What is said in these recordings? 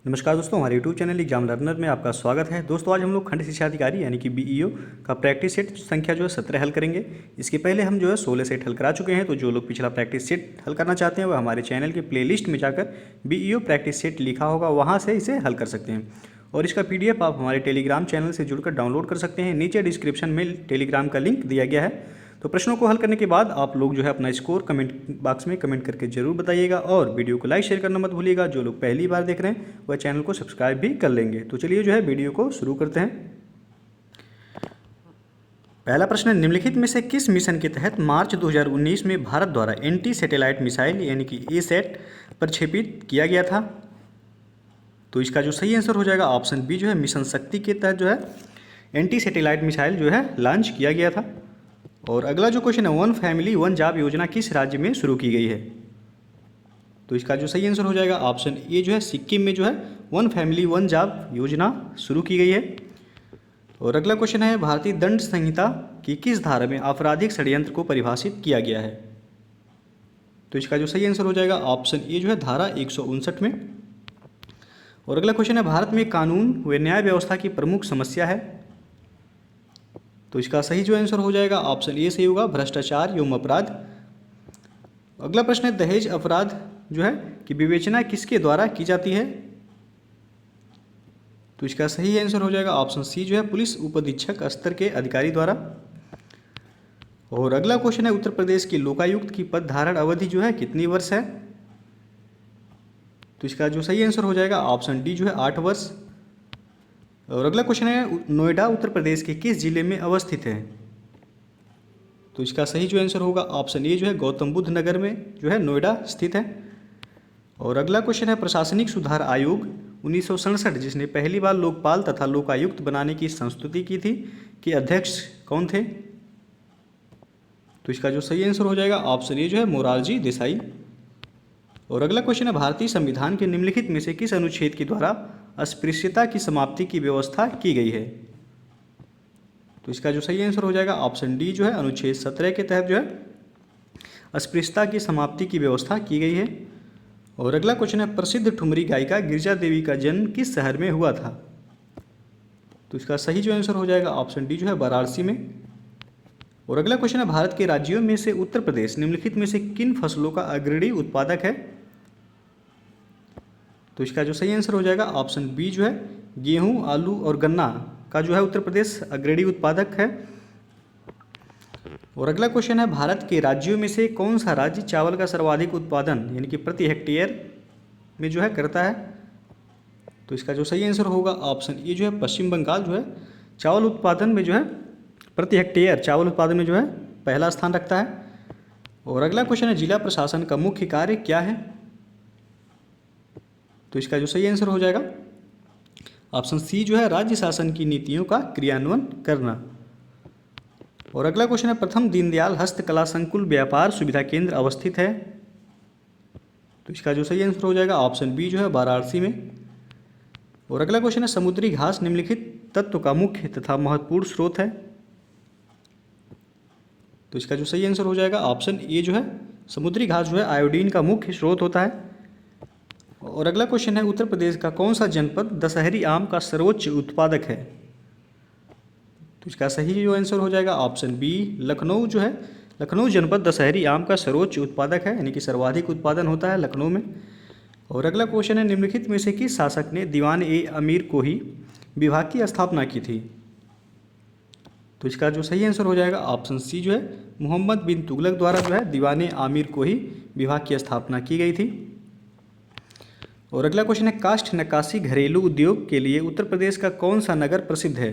नमस्कार दोस्तों, हमारे YouTube चैनल एग्जाम लर्नर में आपका स्वागत है। दोस्तों आज हम लोग खंड शिक्षा अधिकारी यानी कि बीईओ का प्रैक्टिस सेट संख्या जो है 17 हल करेंगे। इसके पहले हम जो है 16 सेट हल करा चुके हैं। तो जो लोग पिछला प्रैक्टिस सेट हल करना चाहते हैं वह हमारे चैनल के प्लेलिस्ट में जाकर बीईओ प्रैक्टिस सेट लिखा होगा, वहाँ से इसे हल कर सकते हैं। और इसका PDF आप हमारे टेलीग्राम चैनल से जुड़कर डाउनलोड कर सकते हैं। नीचे डिस्क्रिप्शन में टेलीग्राम का लिंक दिया गया है। तो प्रश्नों को हल करने के बाद आप लोग जो है अपना स्कोर कमेंट बॉक्स में कमेंट करके जरूर बताइएगा और वीडियो को लाइक शेयर करना मत भूलिएगा। जो लोग पहली बार देख रहे हैं वह चैनल को सब्सक्राइब भी कर लेंगे। तो चलिए जो है वीडियो को शुरू करते हैं। पहला प्रश्न है, निम्नलिखित में से किस मिशन के तहत मार्च 2019 में भारत द्वारा एंटी सैटेलाइट मिसाइल यानी कि एसैट प्रक्षेपित किया गया था? तो इसका जो सही आंसर हो जाएगा ऑप्शन बी जो है मिशन शक्ति के तहत जो है एंटी सैटेलाइट मिसाइल जो है लॉन्च किया गया था। और अगला जो क्वेश्चन है, वन फैमिली वन जॉब योजना किस राज्य में शुरू की गई है? तो इसका जो सही आंसर हो जाएगा ऑप्शन ए जो है सिक्किम में जो है वन फैमिली वन जॉब योजना शुरू की गई है। और अगला क्वेश्चन है, भारतीय दंड संहिता की किस धारा में आपराधिक षड्यंत्र को परिभाषित किया गया है? तो इसका जो सही आंसर हो जाएगा ऑप्शन ए जो है धारा 159 में। और अगला क्वेश्चन है, भारत में कानून व न्याय व्यवस्था की प्रमुख समस्या है? तो इसका सही जो आंसर हो जाएगा ऑप्शन ए सही होगा भ्रष्टाचार एवं अपराध। अगला प्रश्न है, दहेज अपराध जो है कि विवेचना किसके द्वारा की जाती है? तो इसका सही आंसर हो जाएगा ऑप्शन सी जो है पुलिस उपाधीक्षक स्तर के अधिकारी द्वारा। और अगला क्वेश्चन है, उत्तर प्रदेश के लोकायुक्त की पद धारण अवधि जो है कितनी वर्ष है? तो इसका जो सही आंसर हो जाएगा ऑप्शन डी जो है 8 वर्ष। और अगला क्वेश्चन है, नोएडा उत्तर प्रदेश के किस जिले में अवस्थित है? तो इसका सही जो आंसर होगा ऑप्शन ए जो है गौतम बुद्ध नगर में जो है नोएडा स्थित है। और अगला क्वेश्चन है, प्रशासनिक सुधार आयोग 1967 जिसने पहली बार लोकपाल तथा लोकायुक्त बनाने की संस्तुति की थी कि अध्यक्ष कौन थे? तो इसका जो सही आंसर हो जाएगा ऑप्शन ए जो है मोरारजी देसाई। और अगला क्वेश्चन है, भारतीय संविधान के निम्नलिखित में से किस अनुच्छेद के द्वारा अस्पृश्यता की समाप्ति की व्यवस्था की गई है? तो इसका जो सही आंसर हो जाएगा ऑप्शन डी जो है अनुच्छेद 17 के तहत जो है अस्पृश्यता की समाप्ति की व्यवस्था की गई है। और अगला क्वेश्चन है, प्रसिद्ध ठुमरी गायिका गिरिजा देवी का जन्म किस शहर में हुआ था? तो इसका सही जो आंसर हो जाएगा ऑप्शन डी जो है वाराणसी में। और अगला क्वेश्चन है, भारत के राज्यों में से उत्तर प्रदेश निम्नलिखित में से किन फसलों का अग्रणी उत्पादक है? तो इसका जो सही आंसर हो जाएगा ऑप्शन बी जो है गेहूं, आलू और गन्ना का जो है उत्तर प्रदेश अग्रणी उत्पादक है। और अगला क्वेश्चन है, भारत के राज्यों में से कौन सा राज्य चावल का सर्वाधिक उत्पादन यानी कि प्रति हेक्टेयर में जो है करता है? तो इसका जो सही आंसर होगा ऑप्शन ए जो है पश्चिम बंगाल जो है चावल उत्पादन में जो है प्रति हेक्टेयर चावल उत्पादन में जो है पहला स्थान रखता है। और अगला क्वेश्चन है, जिला प्रशासन का मुख्य कार्य क्या है? तो इसका जो सही आंसर हो जाएगा ऑप्शन सी जो है राज्य शासन की नीतियों का क्रियान्वयन करना। और अगला क्वेश्चन है, प्रथम दीनदयाल हस्तकला संकुल व्यापार सुविधा केंद्र अवस्थित है? तो इसका जो सही आंसर हो जाएगा ऑप्शन बी जो है वाराणसी में। और अगला क्वेश्चन है, समुद्री घास निम्नलिखित तत्व का मुख्य तथा महत्वपूर्ण स्रोत है? तो इसका जो सही आंसर हो जाएगा ऑप्शन ए जो है समुद्री घास जो है आयोडीन का मुख्य स्रोत होता है। और अगला क्वेश्चन है, उत्तर प्रदेश का कौन सा जनपद दशहरी आम का सर्वोच्च उत्पादक है? तो इसका सही जो आंसर हो जाएगा ऑप्शन बी लखनऊ जो है लखनऊ जनपद दशहरी आम का सर्वोच्च उत्पादक है यानी कि सर्वाधिक उत्पादन होता है लखनऊ में। और अगला क्वेश्चन है, निम्नलिखित में से किस शासक ने दीवान ए अमीर को ही विभाग की स्थापना की थी? तो इसका जो सही आंसर हो जाएगा ऑप्शन सी जो है मोहम्मद बिन तुगलक द्वारा जो है दीवान ए आमिर को ही विभाग की स्थापना की गई थी। और अगला क्वेश्चन है, काष्ठ नक्काशी घरेलू उद्योग के लिए उत्तर प्रदेश का कौन सा नगर प्रसिद्ध है?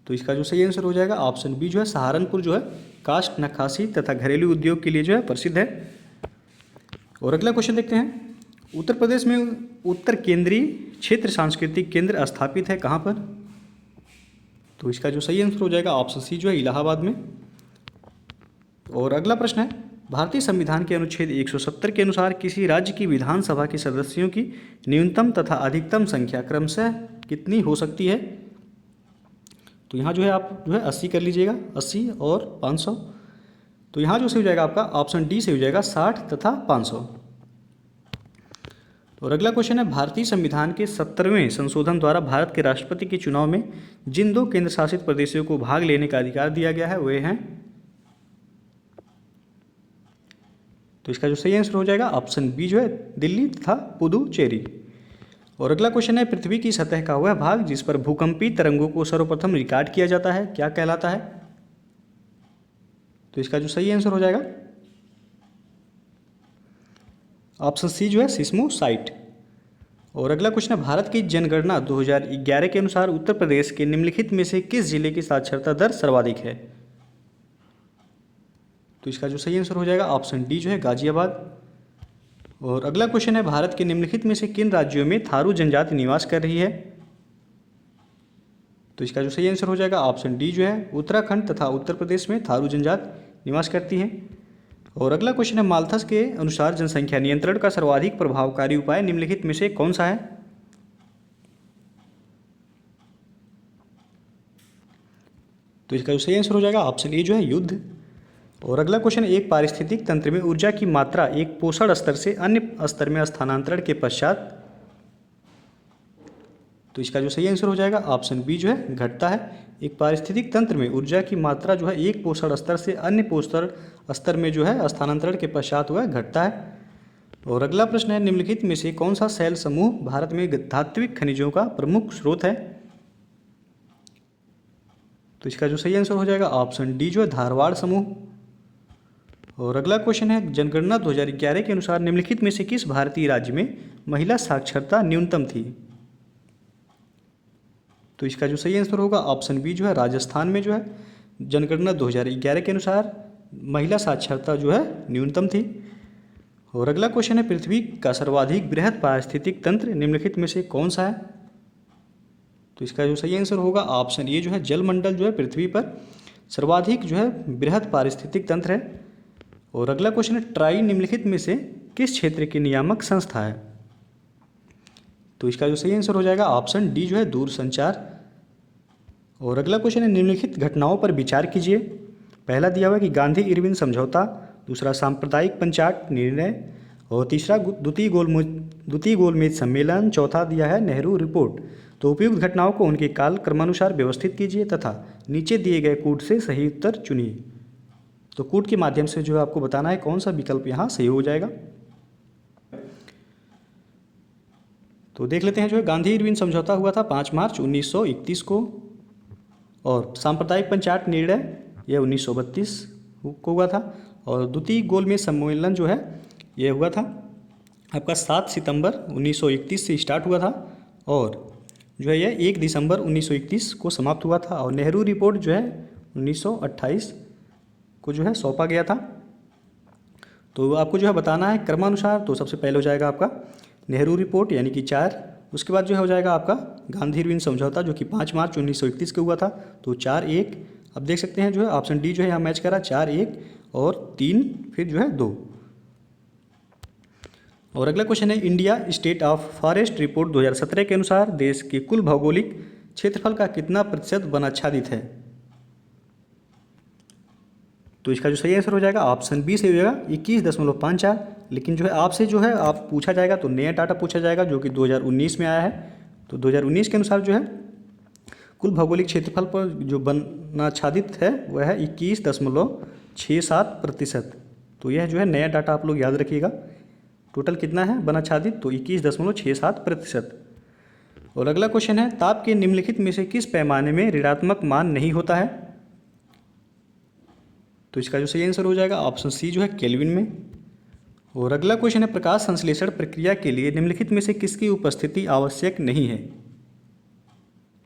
तो इसका जो सही आंसर हो जाएगा ऑप्शन बी जो है सहारनपुर जो है काष्ठ नक्काशी तथा घरेलू उद्योग के लिए जो है प्रसिद्ध है। और अगला क्वेश्चन देखते हैं, उत्तर प्रदेश में उत्तर केंद्रीय क्षेत्र सांस्कृतिक केंद्र स्थापित है कहाँ पर? तो इसका जो सही आंसर हो जाएगा ऑप्शन सी जो है इलाहाबाद में। और अगला प्रश्न है, भारतीय संविधान के अनुच्छेद 170 के अनुसार किसी राज्य की विधानसभा के सदस्यों की न्यूनतम तथा अधिकतम संख्या क्रमशः कितनी हो सकती है? तो यहाँ जो है आप जो है 80 कर लीजिएगा, 80 और 500। तो यहाँ जो सही हो जाएगा आपका ऑप्शन डी से हो जाएगा 60 तथा 500। और अगला क्वेश्चन है, भारतीय संविधान के 70वें संशोधन द्वारा भारत के राष्ट्रपति के चुनाव में जिन 2 केंद्र शासित प्रदेशों को भाग लेने का अधिकार दिया गया है वे हैं, तो इसका जो सही आंसर हो जाएगा ऑप्शन बी जो है दिल्ली तथा पुदुचेरी। और अगला क्वेश्चन है, पृथ्वी की सतह का वह भाग जिस पर भूकंपी तरंगों को सर्वप्रथम रिकॉर्ड किया जाता है क्या कहलाता है, तो इसका जो सही आंसर हो जाएगा ऑप्शन सी जो है सिस्मोसाइट। और अगला क्वेश्चन है, भारत की जनगणना 2011 के अनुसार उत्तर प्रदेश के निम्नलिखित में से किस जिले की साक्षरता दर सर्वाधिक है, तो इसका जो सही आंसर हो जाएगा ऑप्शन डी जो है गाजियाबाद। और अगला क्वेश्चन है, भारत के निम्नलिखित में से किन राज्यों में थारू जनजाति निवास कर रही है, तो इसका जो सही आंसर हो जाएगा ऑप्शन डी जो है उत्तराखंड तथा उत्तर प्रदेश में थारू जनजाति निवास करती हैं। और अगला क्वेश्चन है, माल्थस के अनुसार जनसंख्या नियंत्रण का सर्वाधिक प्रभावकारी उपाय निम्नलिखित में से कौन सा है, तो इसका जो सही आंसर हो जाएगा ऑप्शन ए जो है युद्ध। और अगला क्वेश्चन, एक पारिस्थितिक तंत्र में ऊर्जा की मात्रा एक पोषण स्तर से अन्य स्तर में स्थानांतरण के पश्चात, तो इसका जो सही आंसर हो जाएगा ऑप्शन बी जो है घटता है। एक पारिस्थितिक तंत्र में ऊर्जा की मात्रा जो है एक पोषण स्तर से अन्य पोषण स्तर में जो है स्थानांतरण के पश्चात वह घटता है। और अगला प्रश्न है, निम्नलिखित में से कौन सा शैल समूह भारत में धात्विक खनिजों का प्रमुख स्रोत है, तो इसका जो सही आंसर हो जाएगा ऑप्शन डी जो है धारवाड़ समूह। और अगला क्वेश्चन है, जनगणना 2011 के अनुसार निम्नलिखित में से किस भारतीय राज्य में महिला साक्षरता न्यूनतम थी, तो इसका जो सही आंसर होगा ऑप्शन बी जो है राजस्थान में जो है जनगणना 2011 के अनुसार महिला साक्षरता जो है न्यूनतम थी। और अगला क्वेश्चन है, पृथ्वी का सर्वाधिक बृहद पारिस्थितिक तंत्र निम्नलिखित में से कौन सा है, तो इसका जो सही आंसर होगा ऑप्शन ए जो है जलमंडल जो है पृथ्वी पर सर्वाधिक जो है बृहद पारिस्थितिक तंत्र है। और अगला क्वेश्चन है, ट्राई निम्नलिखित में से किस क्षेत्र की नियामक संस्था है, तो इसका जो सही आंसर हो जाएगा ऑप्शन डी जो है दूरसंचार। और अगला क्वेश्चन है, निम्नलिखित घटनाओं पर विचार कीजिए। पहला दिया हुआ है कि गांधी इरविन समझौता, दूसरा सांप्रदायिक पंचाट निर्णय, और तीसरा द्वितीय गोलमेज सम्मेलन, चौथा दिया है नेहरू रिपोर्ट। तो उपयुक्त घटनाओं को उनके काल क्रमानुसार व्यवस्थित कीजिए तथा नीचे दिए गए कूट से सही उत्तर चुनिए। तो कूट के माध्यम से जो है आपको बताना है कौन सा विकल्प यहाँ सही हो जाएगा। तो देख लेते हैं, जो है गांधी इरविन समझौता हुआ था 5 मार्च 1931 को, और सांप्रदायिक पंचायत निर्णय यह 1932 को हुआ था, और द्वितीय गोलमेज सम्मेलन जो है यह हुआ था आपका 7 सितंबर 1931 से स्टार्ट हुआ था, और जो है यह 1 दिसंबर 1931 को समाप्त हुआ था। और नेहरू रिपोर्ट जो है 1928 को जो है सौंपा गया था। तो आपको जो है बताना है क्रमानुसार। तो सबसे पहले हो जाएगा आपका नेहरू रिपोर्ट यानी कि 4, उसके बाद जो है हो जाएगा आपका गांधी इरविन समझौता जो कि 5 मार्च 1931 को हुआ था, तो 4-1। अब देख सकते हैं जो है ऑप्शन डी जो है यहाँ मैच करा 4-1 और 3 फिर जो है 2। और अगला क्वेश्चन है, India state of forest report 2017 के अनुसार देश के कुल भौगोलिक क्षेत्रफल का कितना प्रतिशत वन आच्छादित है, तो इसका जो सही आंसर हो जाएगा ऑप्शन बी से हो जाएगा 21.54। लेकिन जो है आपसे जो है आप पूछा जाएगा तो नया डाटा पूछा जाएगा जो कि 2019 में आया है। तो 2019 के अनुसार जो है कुल भौगोलिक क्षेत्रफल पर जो वन आच्छादित है वह है 21.67%। तो यह जो है नया डाटा आप लोग याद रखिएगा। टोटल कितना है वन आच्छादित, तो 21.67%। और अगला क्वेश्चन है, ताप के निम्नलिखित में से किस पैमाने में ऋणात्मक मान नहीं होता है, तो इसका जो सही आंसर हो जाएगा ऑप्शन सी जो है केल्विन में। और अगला क्वेश्चन है, प्रकाश संश्लेषण प्रक्रिया के लिए निम्नलिखित में से किसकी उपस्थिति आवश्यक नहीं है,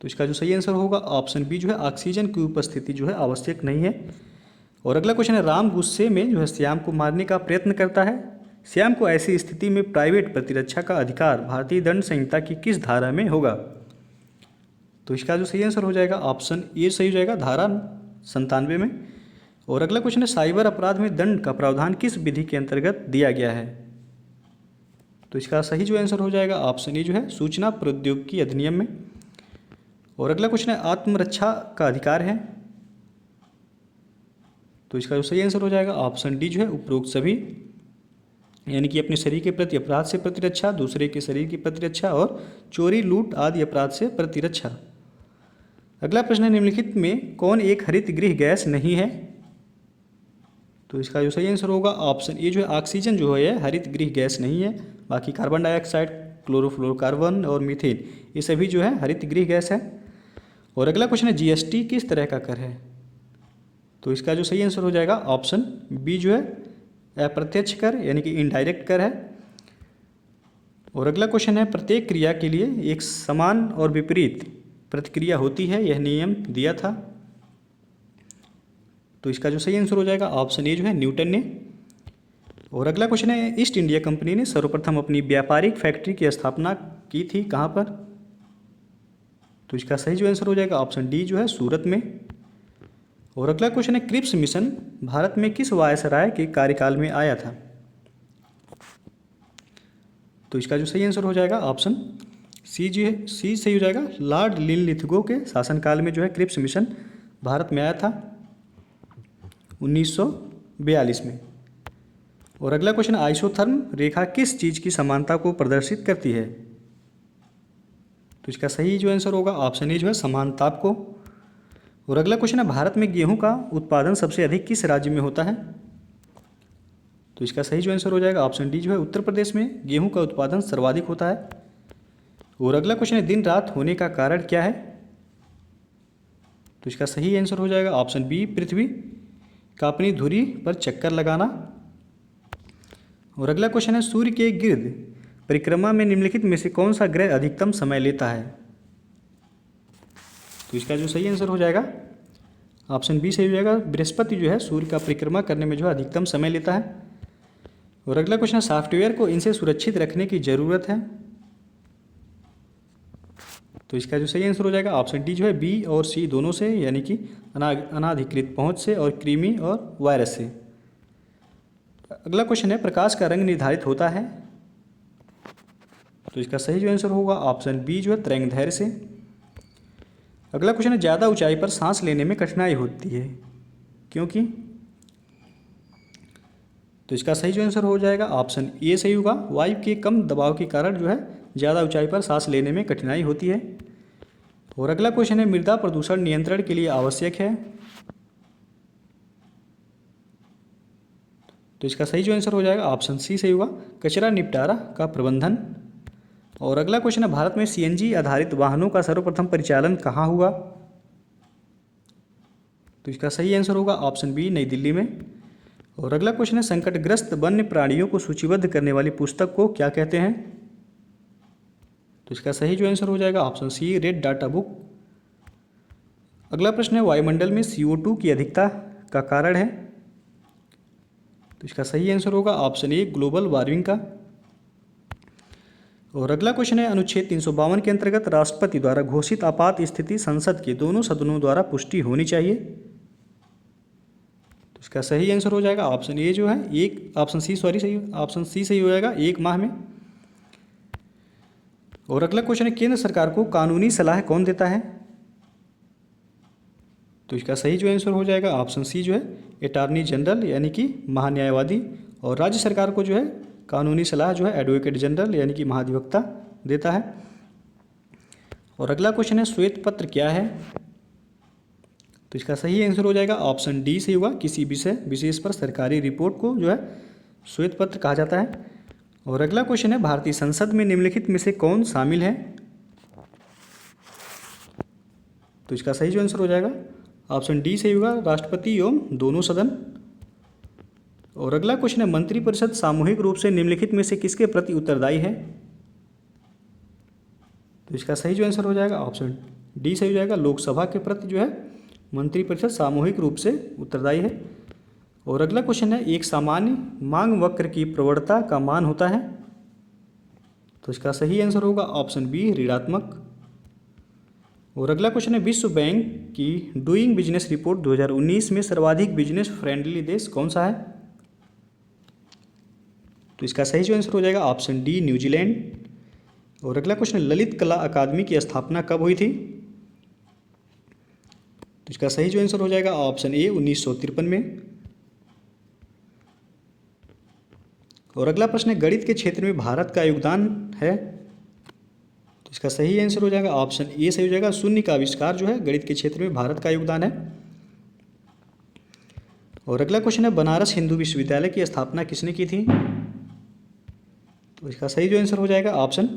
तो इसका जो सही आंसर होगा ऑप्शन बी जो है ऑक्सीजन की उपस्थिति जो है आवश्यक नहीं है। और अगला क्वेश्चन है, राम गुस्से में जो है श्याम को मारने का प्रयत्न करता है, श्याम को ऐसी स्थिति में प्राइवेट प्रतिरक्षा का अधिकार भारतीय दंड संहिता की किस धारा में होगा, तो इसका जो सही आंसर हो जाएगा ऑप्शन ए सही हो जाएगा धारा 97 में। और अगला क्वेश्चन है, साइबर अपराध में दंड का प्रावधान किस विधि के अंतर्गत दिया गया है, तो इसका सही जो आंसर हो जाएगा ऑप्शन ए जो है सूचना प्रौद्योगिकी अधिनियम में। और अगला क्वेश्चन है, आत्मरक्षा का अधिकार है, तो इसका जो सही आंसर हो जाएगा ऑप्शन डी जो है उपरोक्त सभी। यानी कि अपने शरीर के प्रति अपराध से प्रतिरक्षा, दूसरे के शरीर की प्रतिरक्षा और चोरी लूट आदि अपराध से प्रतिरक्षा। अगला प्रश्न है, निम्नलिखित में कौन एक हरित गृह गैस नहीं है? तो इसका जो सही आंसर होगा ऑप्शन ए जो है ऑक्सीजन जो है हरित गृह गैस नहीं है। बाकी कार्बन डाइऑक्साइड, क्लोरोफ्लोरोकार्बन और मीथेन ये सभी जो है हरित गृह गैस है। और अगला क्वेश्चन है, जीएसटी किस तरह का कर है? तो इसका जो सही आंसर हो जाएगा ऑप्शन बी जो है अप्रत्यक्ष कर यानी कि इनडायरेक्ट कर है। और अगला क्वेश्चन है, प्रत्येक क्रिया के लिए एक समान और विपरीत प्रतिक्रिया होती है, यह नियम दिया था। तो इसका जो सही आंसर हो जाएगा ऑप्शन ए जो है न्यूटन ने। और अगला क्वेश्चन है, ईस्ट इंडिया कंपनी ने सर्वप्रथम अपनी व्यापारिक फैक्ट्री की स्थापना की थी कहाँ पर? तो इसका सही जो आंसर हो जाएगा ऑप्शन डी जो है सूरत में। और अगला क्वेश्चन है, क्रिप्स मिशन भारत में किस वायसराय के कार्यकाल में आया था? तो इसका जो सही आंसर हो जाएगा ऑप्शन सी जो है, सी सही हो जाएगा। लॉर्ड लिनलिथगो के शासनकाल में जो है क्रिप्स मिशन भारत में आया था 1942 में। और अगला क्वेश्चन, आइसोथर्म रेखा किस चीज़ की समानता को प्रदर्शित करती है? तो इसका सही जो आंसर होगा ऑप्शन ए जो है समानताप को। और अगला क्वेश्चन है, भारत में गेहूं का उत्पादन सबसे अधिक किस राज्य में होता है? तो इसका सही जो आंसर हो जाएगा ऑप्शन डी जो है उत्तर प्रदेश में गेहूं का उत्पादन सर्वाधिक होता है। और अगला क्वेश्चन है, दिन रात होने का कारण क्या है? तो इसका सही आंसर हो जाएगा ऑप्शन बी पृथ्वी का अपनी धुरी पर चक्कर लगाना। और अगला क्वेश्चन है, सूर्य के गिर्द परिक्रमा में निम्नलिखित में से कौन सा ग्रह अधिकतम समय लेता है? तो इसका जो सही आंसर हो जाएगा ऑप्शन बी सही हो जाएगा। बृहस्पति जो है सूर्य का परिक्रमा करने में जो है अधिकतम समय लेता है। और अगला क्वेश्चन, सॉफ्टवेयर को इनसे सुरक्षित रखने की ज़रूरत है। तो इसका जो सही आंसर हो जाएगा ऑप्शन डी जो है बी और सी दोनों से, यानी कि अनाधिकृत पहुंच से और कृमि और वायरस से। अगला क्वेश्चन है, प्रकाश का रंग निर्धारित होता है? तो इसका सही जो आंसर होगा ऑप्शन बी जो है तरंगदैर्घ्य से। अगला क्वेश्चन है, ज़्यादा ऊंचाई पर सांस लेने में कठिनाई होती है क्योंकि? तो इसका सही जो आंसर हो जाएगा ऑप्शन ए सही होगा। वायु के कम दबाव के कारण जो है ज़्यादा ऊंचाई पर सांस लेने में कठिनाई होती है। और अगला क्वेश्चन है, मृदा प्रदूषण नियंत्रण के लिए आवश्यक है? तो इसका सही जो आंसर हो जाएगा ऑप्शन सी सही होगा, कचरा निपटारा का प्रबंधन। और अगला क्वेश्चन है, भारत में सीएनजी आधारित वाहनों का सर्वप्रथम परिचालन कहाँ हुआ? तो इसका सही आंसर होगा ऑप्शन बी नई दिल्ली में। और अगला क्वेश्चन है, संकटग्रस्त वन्य प्राणियों को सूचीबद्ध करने वाली पुस्तक को क्या कहते हैं? तो इसका सही जो आंसर हो जाएगा option C red data book. अगला प्रश्न है, वायुमंडल में CO2 की अधिकता का कारण है? तो इसका सही आंसर होगा ऑप्शन ए ग्लोबल वार्मिंग का। और अगला क्वेश्चन है, अनुच्छेद 352 के अंतर्गत राष्ट्रपति द्वारा घोषित आपात स्थिति संसद के दोनों सदनों द्वारा पुष्टि होनी चाहिए? तो इसका सही आंसर हो जाएगा ऑप्शन ए जो है ऑप्शन सी सही हो जाएगा 1 माह में। और अगला क्वेश्चन है, केंद्र सरकार को कानूनी सलाह कौन देता है? तो इसका सही जो आंसर हो जाएगा ऑप्शन सी जो है अटॉर्नी जनरल यानी कि महान्यायवादी। और राज्य सरकार को जो है कानूनी सलाह जो है एडवोकेट जनरल यानी कि महाधिवक्ता देता है। और अगला क्वेश्चन है, श्वेत पत्र क्या है? तो इसका सही आंसर हो जाएगा ऑप्शन डी सही होगा, किसी विषय विशेष पर सरकारी रिपोर्ट को जो है श्वेत पत्र कहा जाता है। और अगला क्वेश्चन है, भारतीय संसद में निम्नलिखित में से कौन शामिल है? तो इसका सही जो आंसर हो जाएगा ऑप्शन डी सही होगा, राष्ट्रपति एवं दोनों सदन। और अगला क्वेश्चन है, मंत्रिपरिषद सामूहिक रूप से निम्नलिखित में से किसके प्रति उत्तरदायी है? तो इसका सही जो आंसर हो जाएगा ऑप्शन डी सही हो जाएगा, लोकसभा के प्रति जो है मंत्रिपरिषद सामूहिक रूप से उत्तरदायी है। और अगला क्वेश्चन है, एक सामान्य मांग वक्र की प्रवणता का मान होता है? तो इसका सही आंसर होगा ऑप्शन बी ऋणात्मक। और अगला क्वेश्चन है, विश्व बैंक की डूइंग बिजनेस रिपोर्ट 2019 में सर्वाधिक बिजनेस फ्रेंडली देश कौन सा है? तो इसका सही जो आंसर हो जाएगा ऑप्शन डी न्यूजीलैंड। और अगला क्वेश्चन, ललित कला अकादमी की स्थापना कब हुई थी? तो इसका सही जो आंसर हो जाएगा ऑप्शन ए 1953 में। और अगला प्रश्न है गणित के क्षेत्र में भारत का योगदान है। तो इसका सही आंसर हो जाएगा ऑप्शन ए सही हो जाएगा, शून्य का आविष्कार जो है गणित के क्षेत्र में भारत का योगदान है। और अगला क्वेश्चन है बनारस हिंदू विश्वविद्यालय की स्थापना किसने की थी। तो इसका सही जो आंसर हो जाएगा ऑप्शन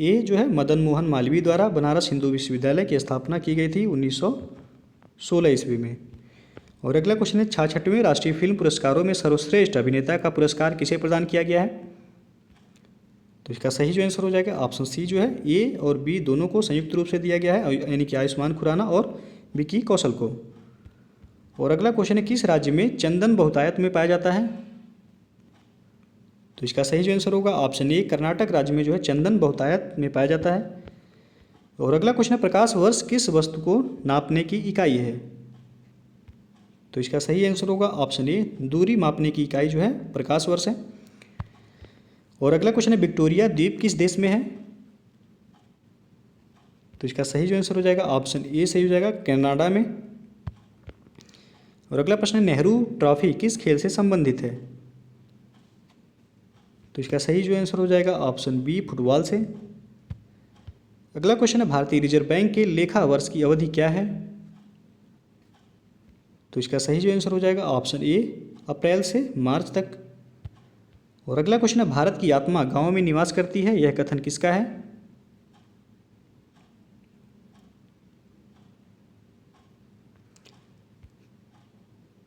ए जो है मदन मोहन मालवीय द्वारा बनारस हिंदू विश्वविद्यालय की स्थापना की गई थी 1916 ईस्वी में। और अगला क्वेश्चन है 66वें राष्ट्रीय फिल्म पुरस्कारों में सर्वश्रेष्ठ अभिनेता का पुरस्कार किसे प्रदान किया गया है। तो इसका सही जो आंसर हो जाएगा ऑप्शन सी जो है ए और बी दोनों को संयुक्त रूप से दिया गया है, यानी कि आयुष्मान खुराना और विकी कौशल को। और अगला क्वेश्चन है किस राज्य में चंदन बहुतायत में पाया जाता है। तो इसका सही जो आंसर होगा ऑप्शन ए कर्नाटक राज्य में जो है चंदन बहुतायत में पाया जाता है। और अगला क्वेश्चन है प्रकाश वर्ष किस वस्तु को नापने की इकाई है। तो इसका सही आंसर होगा ऑप्शन ए दूरी मापने की इकाई जो है प्रकाश वर्ष है। और अगला क्वेश्चन है विक्टोरिया द्वीप किस देश में है। तो इसका सही जो आंसर हो जाएगा ऑप्शन ए सही हो जाएगा कनाडा में। और अगला प्रश्न है नेहरू ट्रॉफी किस खेल से संबंधित है। तो इसका सही जो आंसर हो जाएगा ऑप्शन बी फुटबॉल से। अगला क्वेश्चन है भारतीय रिजर्व बैंक के लेखा वर्ष की अवधि क्या है। तो इसका सही जो आंसर हो जाएगा ऑप्शन ए अप्रैल से मार्च तक। और अगला क्वेश्चन है भारत की आत्मा गांव में निवास करती है, यह कथन किसका है।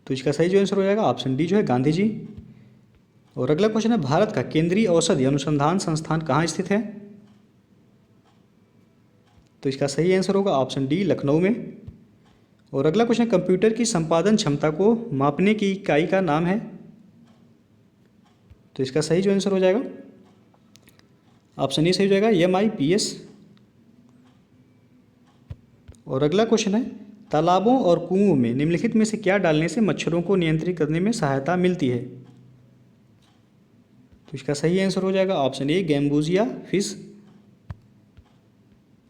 तो इसका सही जो आंसर हो जाएगा ऑप्शन डी जो है गांधी जी। और अगला क्वेश्चन है भारत का केंद्रीय औषधि अनुसंधान संस्थान कहाँ स्थित है। तो इसका सही आंसर होगा ऑप्शन डी लखनऊ में। और अगला क्वेश्चन कंप्यूटर की संपादन क्षमता को मापने की इकाई का नाम है। तो इसका सही जो आंसर हो जाएगा ऑप्शन ए सही हो जाएगा MIPS। और अगला क्वेश्चन है तालाबों और कुओं में निम्नलिखित में से क्या डालने से मच्छरों को नियंत्रित करने में सहायता मिलती है। तो इसका सही आंसर हो जाएगा ऑप्शन ए गैम्बूजिया फिश।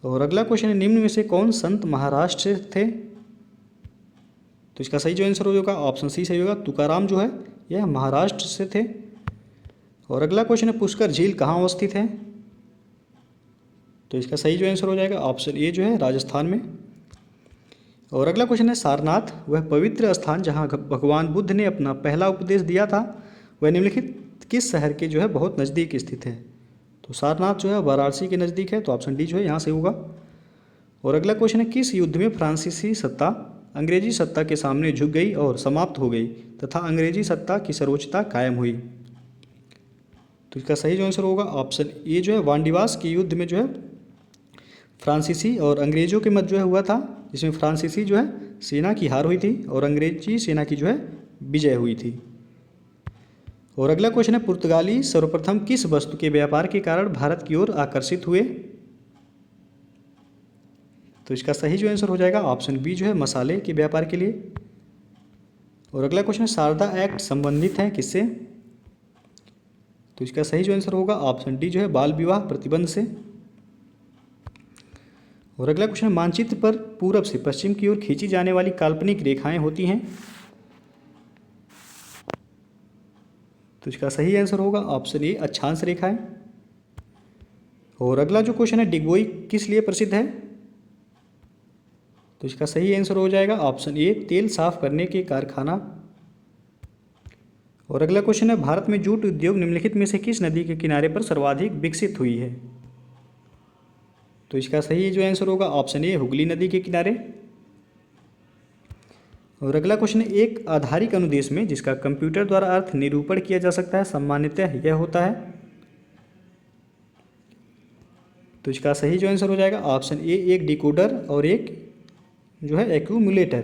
और अगला क्वेश्चन है निम्न में से कौन संत महाराष्ट्र से थे। तो इसका सही जो आंसर हो जाएगा ऑप्शन सी सही होगा तुकाराम जो है यह महाराष्ट्र से थे। और अगला क्वेश्चन है पुष्कर झील कहाँ अवस्थित है। तो इसका सही जो आंसर हो जाएगा ऑप्शन ए जो है राजस्थान में। और अगला क्वेश्चन है सारनाथ वह पवित्र स्थान जहाँ भगवान बुद्ध ने अपना पहला उपदेश दिया था वह निम्नलिखित किस शहर के जो है बहुत नज़दीक स्थित है। तो सारनाथ जो है वाराणसी के नज़दीक है, तो ऑप्शन डी जो है यहाँ से होगा। और अगला क्वेश्चन है किस युद्ध में फ्रांसीसी सत्ता अंग्रेजी सत्ता के सामने झुक गई और समाप्त हो गई तथा अंग्रेजी सत्ता की सर्वोच्चता कायम हुई। तो इसका सही जो आंसर होगा ऑप्शन ए जो है वांडीवास के युद्ध में जो है फ्रांसीसी और अंग्रेजों के मध्य जो है हुआ था, जिसमें फ्रांसीसी जो है सेना की हार हुई थी और अंग्रेजी सेना की जो है विजय हुई थी। और अगला क्वेश्चन है पुर्तगाली सर्वप्रथम किस वस्तु के व्यापार के कारण भारत की ओर आकर्षित हुए। तो इसका सही जो आंसर हो जाएगा ऑप्शन बी जो है मसाले के व्यापार के लिए। और अगला क्वेश्चन है शारदा एक्ट संबंधित है किससे। तो इसका सही जो आंसर होगा ऑप्शन डी जो है बाल विवाह प्रतिबंध से। और अगला क्वेश्चन मानचित्र पर पूरब से पश्चिम की ओर खींची जाने वाली काल्पनिक रेखाएं होती हैं। तो इसका सही आंसर होगा ऑप्शन ए अक्षांश रेखाएं। और अगला जो क्वेश्चन है डिगबोई किस लिए प्रसिद्ध है। तो इसका सही आंसर हो जाएगा ऑप्शन ए तेल साफ करने के कारखाना। और अगला क्वेश्चन है भारत में जूट उद्योग निम्नलिखित में से किस नदी के किनारे पर सर्वाधिक विकसित हुई है। तो इसका सही जो आंसर होगा ऑप्शन ए हुगली नदी के किनारे। और अगला क्वेश्चन है एक आधारिक अनुदेश में जिसका कंप्यूटर द्वारा अर्थ निरूपण किया जा सकता है सामान्यतः यह होता है। तो इसका सही जो आंसर हो जाएगा ऑप्शन ए एक डिकोडर और एक जो है एक्यूमुलेटर।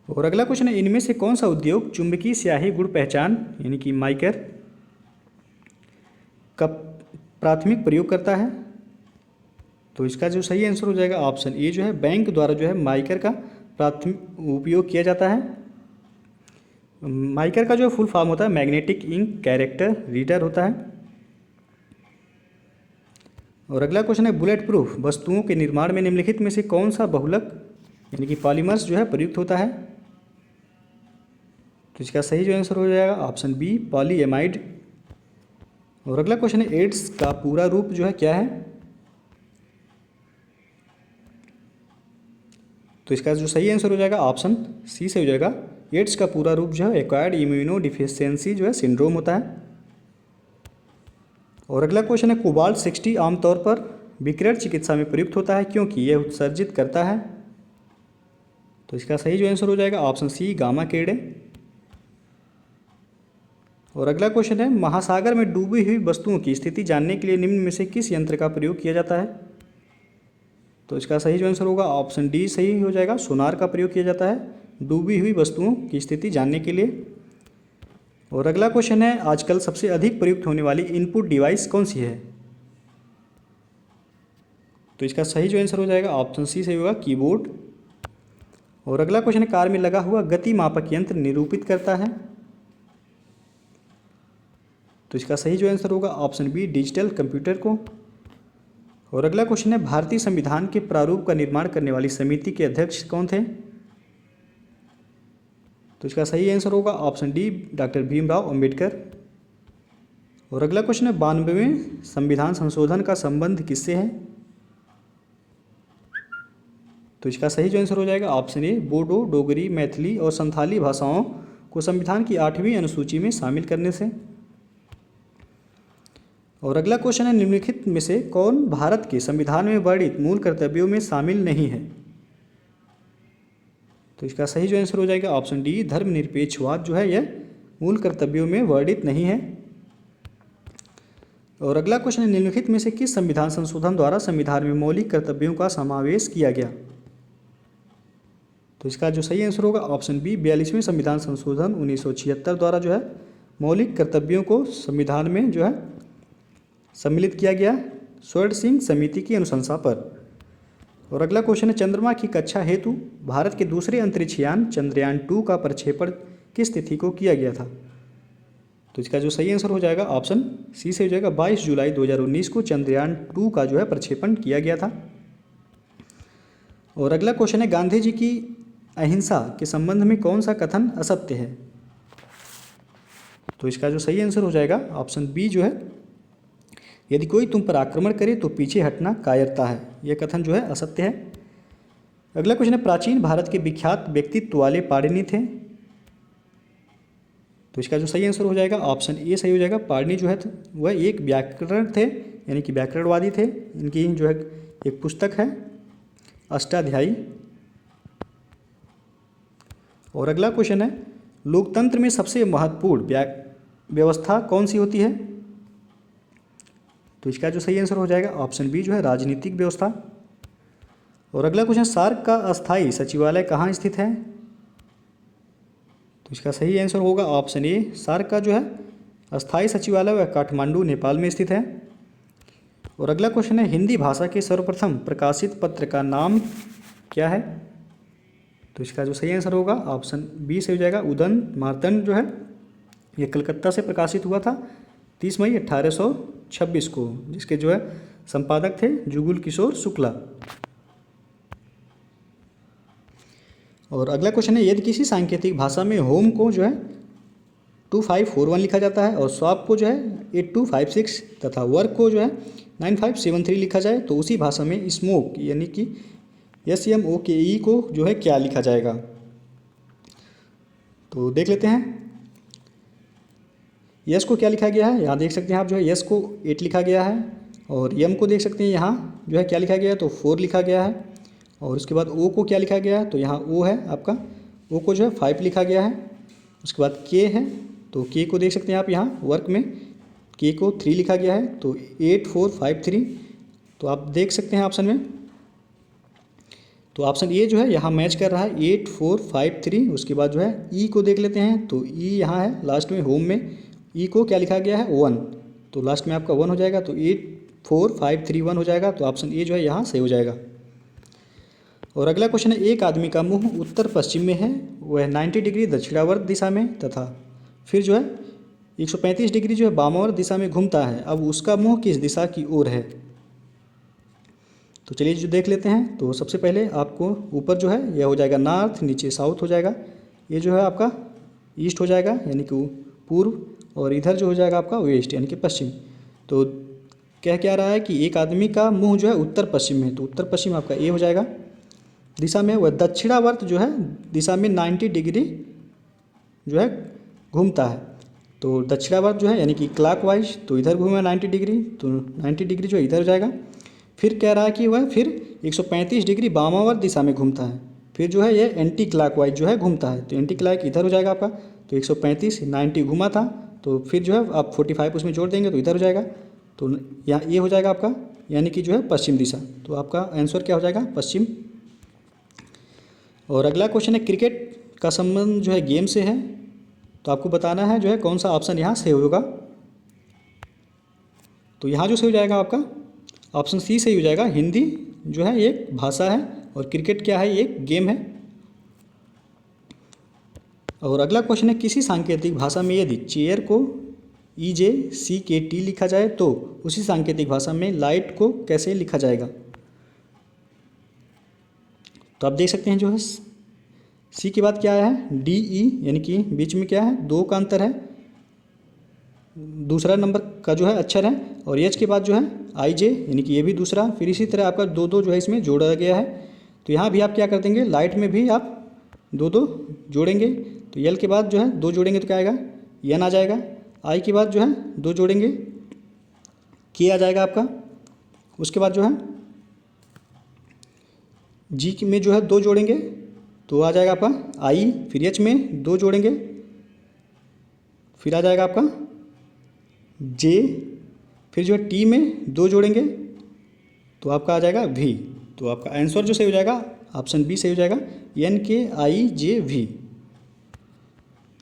और अगला क्वेश्चन है इनमें से कौन सा उद्योग चुंबकीय स्याही गुण पहचान यानी कि माइकर का प्राथमिक प्रयोग करता है। तो इसका जो सही आंसर हो जाएगा ऑप्शन ए जो है बैंक द्वारा जो है माइकर का प्राथमिक उपयोग किया जाता है। माइकर का जो फुल फॉर्म होता है मैग्नेटिक इंक कैरेक्टर रीडर होता है। और अगला क्वेश्चन है बुलेट प्रूफ वस्तुओं के निर्माण में निम्नलिखित में से कौन सा बहुलक यानी कि पॉलीमर्स जो है प्रयुक्त होता है। तो इसका सही जो आंसर हो जाएगा ऑप्शन बी पॉलीएमाइड। और अगला क्वेश्चन है एड्स का पूरा रूप जो है क्या है? तो इसका जो सही आंसर हो जाएगा ऑप्शन सी से हो जाएगा। एड्स का पूरा रूप जो है एक्वायर्ड इम्यूनो डिफिशियंसी जो है सिंड्रोम होता है। और अगला क्वेश्चन है कोबाल्ट 60 आमतौर पर विकिरण चिकित्सा में प्रयुक्त होता है क्योंकि यह उत्सर्जित करता है। तो इसका सही जो आंसर हो जाएगा ऑप्शन सी गामा किरणें। और अगला क्वेश्चन है महासागर में डूबी हुई वस्तुओं की स्थिति जानने के लिए निम्न में से किस यंत्र का प्रयोग किया जाता है? तो इसका सही जो आंसर होगा ऑप्शन डी सही हो जाएगा। सोनार का प्रयोग किया जाता है डूबी हुई वस्तुओं की स्थिति जानने के लिए। और अगला क्वेश्चन है आजकल सबसे अधिक प्रयुक्त होने वाली इनपुट डिवाइस कौन सी है? तो इसका सही जो आंसर हो जाएगा ऑप्शन सी सही होगा कीबोर्ड। और अगला क्वेश्चन है कार में लगा हुआ गति मापक यंत्र निरूपित करता है। तो इसका सही जो आंसर होगा ऑप्शन बी डिजिटल कंप्यूटर को। और अगला क्वेश्चन है भारतीय संविधान के प्रारूप का निर्माण करने वाली समिति के अध्यक्ष कौन थे? तो इसका सही आंसर होगा option D doctor Bhimrao Ambedkar. और अगला क्वेश्चन है 92वें संविधान संशोधन का संबंध किससे है? तो इसका सही जो आंसर हो जाएगा ऑप्शन ए बोडो, डोगरी, मैथिली और संथाली भाषाओं को संविधान की 8वीं अनुसूची में शामिल करने से। और अगला क्वेश्चन है निम्नलिखित में से कौन भारत के संविधान में वर्णित मूल कर्तव्यों में शामिल नहीं है? तो इसका सही जो आंसर हो जाएगा ऑप्शन डी धर्मनिरपेक्षवाद जो है यह मूल कर्तव्यों में वर्णित नहीं है। और अगला क्वेश्चन है निम्नलिखित में से किस संविधान संशोधन द्वारा संविधान में मौलिक कर्तव्यों का समावेश किया गया? तो इसका जो सही आंसर होगा ऑप्शन बी 42वें संविधान संशोधन 1976 द्वारा जो है मौलिक कर्तव्यों को संविधान में जो है सम्मिलित किया गया स्वर्ण सिंह समिति की अनुशंसा पर। और अगला क्वेश्चन है चंद्रमा की कक्षा हेतु भारत के दूसरे अंतरिक्ष यान चंद्रयान 2 का प्रक्षेपण किस तिथि को किया गया था? तो इसका जो सही आंसर हो जाएगा ऑप्शन सी से हो जाएगा 22 जुलाई 2019 को चंद्रयान 2 का जो है प्रक्षेपण किया गया था। और अगला क्वेश्चन है गांधी जी की अहिंसा के संबंध में कौन सा कथन असत्य है? तो इसका जो सही आंसर हो जाएगा ऑप्शन बी जो है यदि कोई तुम पर आक्रमण करे तो पीछे हटना कायरता है। यह कथन जो है असत्य है। अगला क्वेश्चन है प्राचीन भारत के विख्यात व्यक्तित्व वाले पाणिनि थे। तो इसका जो सही आंसर हो जाएगा ऑप्शन ए सही हो जाएगा। पाणिनि जो है वह एक व्याकरण थे यानी कि व्याकरणवादी थे। इनकी जो है एक पुस्तक है अष्टाध्यायी। और अगला क्वेश्चन है लोकतंत्र में सबसे महत्वपूर्ण व्यवस्था कौन सी होती है? तो इसका जो सही आंसर हो जाएगा ऑप्शन बी जो है राजनीतिक व्यवस्था। और अगला क्वेश्चन सार्क का अस्थायी सचिवालय कहाँ स्थित है? तो इसका सही आंसर होगा ऑप्शन ए सार्क का जो है अस्थायी सचिवालय वह काठमांडू नेपाल में स्थित है। और अगला क्वेश्चन है हिंदी भाषा के सर्वप्रथम प्रकाशित पत्र का नाम क्या है? तो इसका जो सही आंसर होगा ऑप्शन बी से हो जाएगा उदंत मार्तंड जो है ये कलकत्ता से प्रकाशित हुआ था 30 मई 1826 को, जिसके जो है संपादक थे जुगुल किशोर शुक्ला। और अगला क्वेश्चन है यदि किसी सांकेतिक भाषा में होम को जो है 2541 लिखा जाता है और स्वॉप को जो है 8256 तथा वर्क को जो है 9573 लिखा जाए तो उसी भाषा में स्मोक यानी कि SMOKE को जो है क्या लिखा जाएगा? तो देख लेते हैं। यस को क्या लिखा गया है, यहाँ देख सकते हैं आप जो है यस को 8 लिखा गया है। और यम को देख सकते हैं यहाँ जो है क्या लिखा गया है तो 4 लिखा गया है। और उसके बाद ओ को क्या लिखा गया है तो यहाँ ओ है आपका, ओ को जो है 5 लिखा गया है। उसके बाद के है तो के को देख सकते हैं आप यहाँ वर्क में के को 3 लिखा गया है तो 8453 तो आप देख सकते हैं ऑप्शन में। तो ऑप्शन ए जो है यहाँ मैच कर रहा है 8453। उसके बाद जो है ई को देख लेते हैं तो ई यहाँ है लास्ट में होम में ई को क्या लिखा गया है 1 तो लास्ट में आपका 1 हो जाएगा तो 84531 हो जाएगा। तो ऑप्शन ए जो है यहाँ सही हो जाएगा। और अगला क्वेश्चन है एक आदमी का मुंह उत्तर पश्चिम में है वह 90 डिग्री दक्षिणावर्त दिशा में तथा फिर जो है 135 डिग्री जो है वामावर्त दिशा में घूमता है। अब उसका मुंह किस दिशा की ओर है? तो चलिए जो देख लेते हैं। तो सबसे पहले आपको ऊपर जो है यह हो जाएगा नॉर्थ, नीचे साउथ हो जाएगा, ये जो है आपका ईस्ट हो जाएगा यानी कि पूर्व, और इधर जो हो जाएगा आपका वेस्ट यानी कि पश्चिम। तो कह क्या रहा है कि एक आदमी का मुंह जो है उत्तर पश्चिम में, तो उत्तर पश्चिम आपका ए हो जाएगा दिशा में। वह दक्षिणावर्त जो है दिशा में 90 डिग्री जो है घूमता है। तो दक्षिणावर्त जो है यानी कि क्लॉकवाइज, तो इधर घूमेगा 90 डिग्री, तो 90 डिग्री जो है इधर हो जाएगा। फिर कह रहा है कि वह फिर 135 डिग्री वामावर्त दिशा में घूमता है। फिर जो है ये एंटी क्लॉकवाइज जो है घूमता है, तो एंटी क्लॉक इधर हो जाएगा आपका। तो 135 90 घूमा था, तो फिर जो है आप 45 उसमें जोड़ देंगे तो इधर हो जाएगा। तो यहाँ ये हो जाएगा आपका यानी कि जो है पश्चिम दिशा। तो आपका आंसर क्या हो जाएगा? पश्चिम। और अगला क्वेश्चन है क्रिकेट का संबंध जो है गेम से है, तो आपको बताना है जो है कौन सा ऑप्शन यहाँ सही होगा। तो यहाँ जो सही हो जाएगा आपका ऑप्शन सी सही हो जाएगा। हिंदी जो है एक भाषा है और क्रिकेट क्या है? एक गेम है। और अगला क्वेश्चन है किसी सांकेतिक भाषा में यदि चेयर को EJCKT लिखा जाए तो उसी सांकेतिक भाषा में लाइट को कैसे लिखा जाएगा? तो आप देख सकते हैं जो है सी के बाद क्या है? DE यानी कि बीच में क्या है? 2 का अंतर है, दूसरा नंबर का जो है अक्षर है। और एच के बाद जो है IJ यानी कि ये भी दूसरा। फिर इसी तरह आपका 2 जो है इसमें जोड़ा गया है। तो यहाँ भी आप क्या कर देंगे? लाइट में भी आप 2 जोड़ेंगे। तो यल के बाद जो है 2 जोड़ेंगे तो क्या आएगा? एन आ जाएगा। आई के बाद जो है 2 जोड़ेंगे के आ जाएगा आपका। उसके बाद जो है जी में जो है 2 जोड़ेंगे तो आ जाएगा आपका आई। फिर एच में 2 जोड़ेंगे फिर आ जाएगा आपका जे। फिर जो है टी में 2 जोड़ेंगे तो आपका आ जाएगा वी। तो आपका आंसर जो सही हो जाएगा ऑप्शन बी सही हो जाएगा, NKIJV।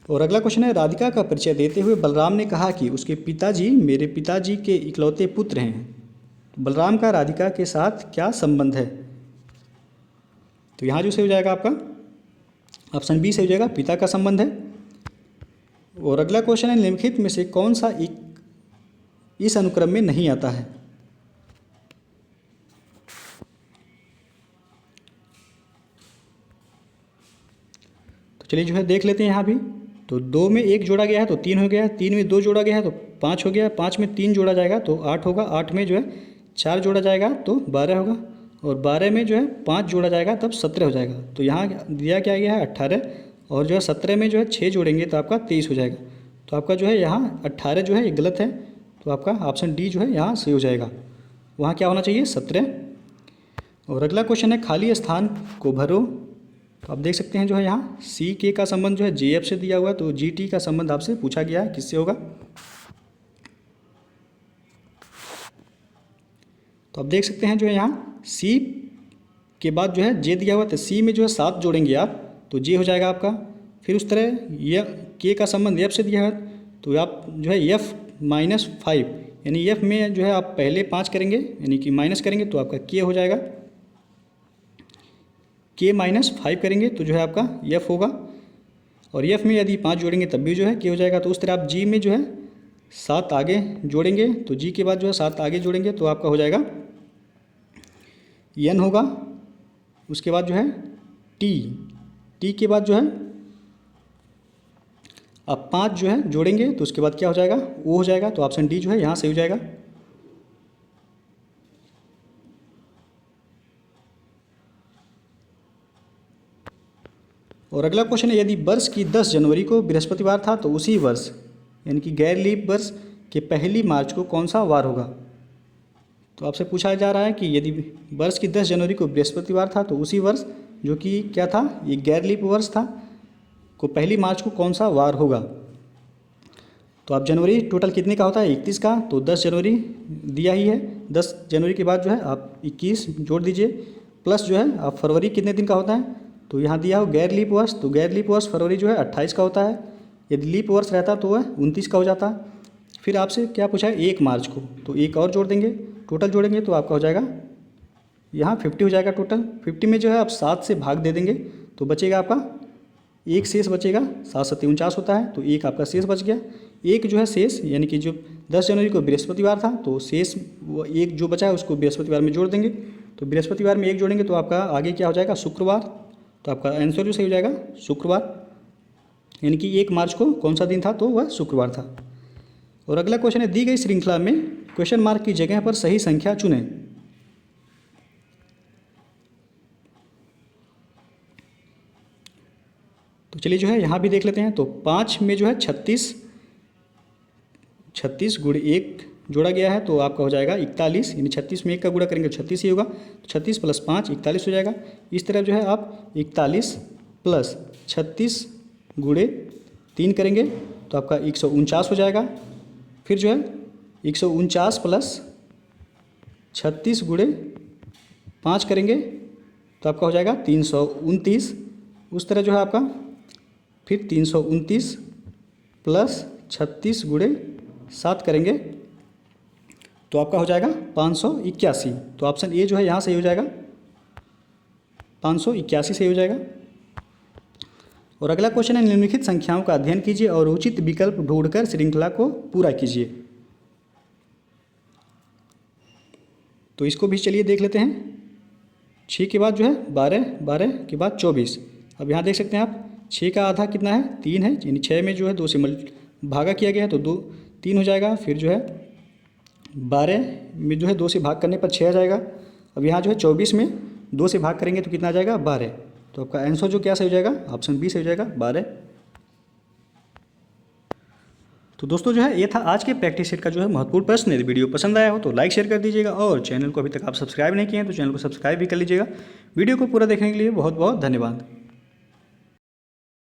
और अगला क्वेश्चन है राधिका का परिचय देते हुए बलराम ने कहा कि उसके पिताजी मेरे पिताजी के इकलौते पुत्र हैं। बलराम का राधिका के साथ क्या संबंध है? तो यहाँ जो सही हो जाएगा आपका ऑप्शन बी सही हो जाएगा, पिता का संबंध है। और अगला क्वेश्चन है निम्नलिखित में से कौन सा इस अनुक्रम में नहीं आता है? तो चलिए जो है देख लेते हैं यहाँ भी। तो 2 में 1 जोड़ा गया है तो 3 हो गया, 3 में 2 जोड़ा गया है तो 5 हो गया, 5 में 3 जोड़ा जाएगा तो 8 होगा, 8 में जो है 4 जोड़ा जाएगा तो 12 होगा, और 12 में जो है 5 जोड़ा जाएगा तब 17 हो जाएगा। तो यहाँ दिया क्या गया है 18, और जो है 17 में जो है 6 जोड़ेंगे तो आपका 23 हो जाएगा। तो आपका जो है यहाँ 18 जो है ये गलत है, तो आपका ऑप्शन डी जो है यहाँ सही हो जाएगा। वहाँ क्या होना चाहिए? 17। और अगला क्वेश्चन है खाली स्थान को भरो। तो आप देख सकते हैं जो है यहाँ CK का संबंध जो है JF से दिया हुआ है, तो GT का संबंध आपसे पूछा गया है किससे होगा? तो आप देख सकते हैं जो है यहाँ C के बाद जो है J दिया हुआ है, तो C में जो है 7 जोड़ेंगे आप तो J हो जाएगा आपका। फिर उस तरह यह K का संबंध F से दिया है तो आप जो है F-5 यानी F में जो है आप पहले 5 करेंगे यानी कि माइनस करेंगे तो आपका K हो जाएगा। K-5 करेंगे तो जो है आपका F होगा, और F में यदि 5 जोड़ेंगे तब भी जो है K हो जाएगा। तो उस तरह आप G में जो है 7 आगे जोड़ेंगे तो G के बाद जो है 7 आगे जोड़ेंगे तो आपका हो जाएगा N होगा। उसके बाद जो है T के बाद जो है आप 5 जो है जोड़ेंगे तो उसके बाद क्या हो जाएगा? O हो जाएगा। तो ऑप्शन डी जो है यहाँ सही हो जाएगा। और अगला क्वेश्चन है यदि वर्ष की 10 जनवरी को बृहस्पतिवार था तो उसी वर्ष यानी कि गैर लीप वर्ष के 1 मार्च को कौन सा वार होगा? तो आपसे पूछा जा रहा है कि यदि वर्ष की 10 जनवरी को बृहस्पतिवार था तो उसी वर्ष जो कि क्या था, ये गैर लीप वर्ष था, को 1 मार्च को कौन सा वार होगा? तो आप जनवरी टोटल कितने का होता है? 31 का, तो 10 जनवरी दिया ही है। 10 जनवरी के बाद जो है आप 21 जोड़ दीजिए, प्लस जो है आप फरवरी कितने दिन का होता है? तो यहाँ दिया हो गैर लीप वर्ष, तो गैर लीप वर्ष फरवरी जो है 28 का होता है। यदि लीप वर्ष रहता तो वह 29 का हो जाता। फिर आपसे क्या पूछा है? 1 मार्च को, तो 1 और जोड़ देंगे, टोटल जोड़ेंगे तो आपका हो जाएगा यहाँ 50 हो जाएगा टोटल। 50 में जो है आप 7 से भाग दे देंगे तो बचेगा आपका 1 शेष बचेगा। 7 7 49 होता है, तो 1 आपका शेष बच गया। 1 जो है शेष यानी कि जो 10 जनवरी को बृहस्पतिवार था तो शेष वो 1 जो बचा है उसको बृहस्पतिवार में जोड़ देंगे। तो बृहस्पतिवार में 1 जोड़ेंगे तो आपका आगे क्या हो जाएगा? शुक्रवार। तो आपका आंसर जो सही हो जाएगा शुक्रवार, यानी कि 1 मार्च को कौन सा दिन था? तो वह शुक्रवार था। और अगला क्वेश्चन है दी गई श्रृंखला में क्वेश्चन मार्क की जगह पर सही संख्या चुनें। तो चलिए जो है यहाँ भी देख लेते हैं। तो 5 में जो है 36 गुणे 1 जोड़ा गया है तो आपका हो जाएगा 41, यानी 36 में 1 का गुणा करेंगे तो 36 ही होगा। तो 36 + 5 41 हो जाएगा। इस तरह जो है आप 41 + 36 गुणे 3 करेंगे तो आपका 149 हो जाएगा। फिर जो है 149 + 36 गुणे 5 करेंगे तो आपका हो जाएगा 329। उस तरह जो है आपका फिर 329 + 36 गुणे 7 करेंगे तो आपका हो जाएगा 581। तो ऑप्शन ए जो है यहाँ सही हो जाएगा, 581 सही हो जाएगा। और अगला क्वेश्चन है, निम्नलिखित संख्याओं का अध्ययन कीजिए और उचित विकल्प ढूंढकर श्रृंखला को पूरा कीजिए। तो इसको भी चलिए देख लेते हैं। 6 के बाद जो है 12, 12 के बाद 24। अब यहाँ देख सकते हैं आप 6 का आधा कितना है, 3 है, यानी 6 में जो है 2 से भागा किया गया है तो 3 हो जाएगा। फिर जो है 12 में जो है 2 से भाग करने पर 6 आ जाएगा। अब यहाँ जो है 24 में 2 से भाग करेंगे तो कितना आ जाएगा, 12। तो आपका आंसर जो क्या सही हो जाएगा, ऑप्शन बी सही हो जाएगा, 12। तो दोस्तों जो है ये था आज के प्रैक्टिस सेट का जो है महत्वपूर्ण प्रश्न। यदि वीडियो पसंद आया हो तो लाइक शेयर कर दीजिएगा और चैनल को अभी तक आप सब्सक्राइब नहीं किए हैं तो चैनल को सब्सक्राइब भी कर लीजिएगा। वीडियो को पूरा देखने के लिए बहुत बहुत धन्यवाद।